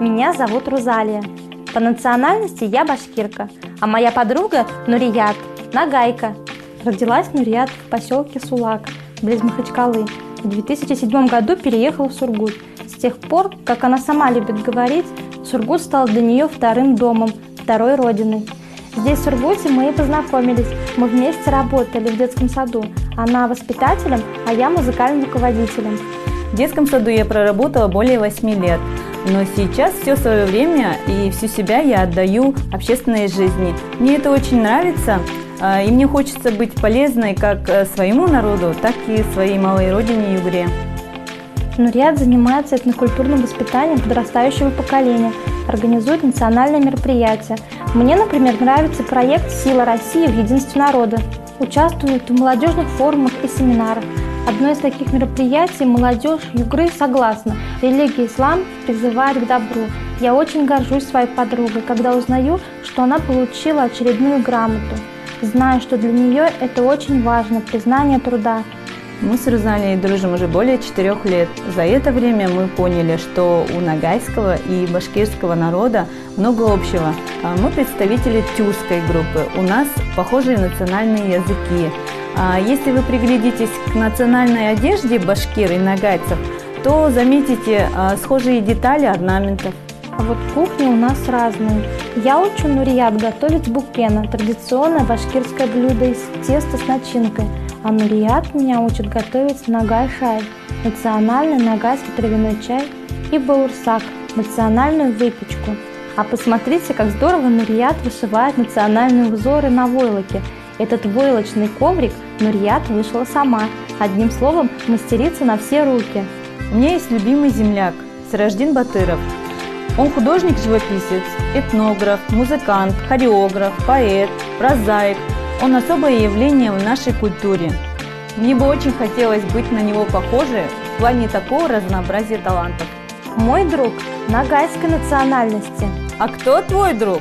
Меня зовут Рузалия. По национальности я башкирка, а моя подруга Нурият – нагайка. Родилась Нурият в поселке Сулак, близ Махачкалы. В 2007 году переехала в Сургут. С тех пор, как она сама любит говорить, Сургут стал для нее вторым домом, второй родиной. Здесь, в Сургуте, мы и познакомились. Мы вместе работали в детском саду. Она воспитателем, а я музыкальным руководителем. В детском саду я проработала более 8 лет, но сейчас все свое время и всю себя я отдаю общественной жизни. Мне это очень нравится, и мне хочется быть полезной как своему народу, так и своей малой родине Югре. Нурият занимается этнокультурным воспитанием подрастающего поколения, организует национальные мероприятия. Мне, например, нравится проект «Сила России в единстве народа». Участвует в молодежных форумах и семинарах. Одно из таких мероприятий молодежь Югры согласна. Религия ислам призывает к добру. Я очень горжусь своей подругой, когда узнаю, что она получила очередную грамоту. Знаю, что для нее это очень важно – признание труда. Мы с Рузалией дружим уже более 4 лет. За это время мы поняли, что у нагайского и башкирского народа много общего. Мы представители тюркской группы, у нас похожие национальные языки. Если вы приглядитесь к национальной одежде башкир и нагайцев, то заметите схожие детали орнаментов. А вот кухни у нас разные. Я учу Нурият готовить букена – традиционное башкирское блюдо из теста с начинкой. А Нурият меня учит готовить нагай-шай – национальный нагайский травяной чай, и баурсак – национальную выпечку. А посмотрите, как здорово Нурият вышивает национальные узоры на войлоке. Этот войлочный коврик Нурият вышила сама. Одним словом, мастерица на все руки. У меня есть любимый земляк – Сираждин Батыров. Он художник-живописец, этнограф, музыкант, хореограф, поэт, прозаик. Он особое явление в нашей культуре. Мне бы очень хотелось быть на него похожей в плане такого разнообразия талантов. Мой друг нагайской национальности. А кто твой друг?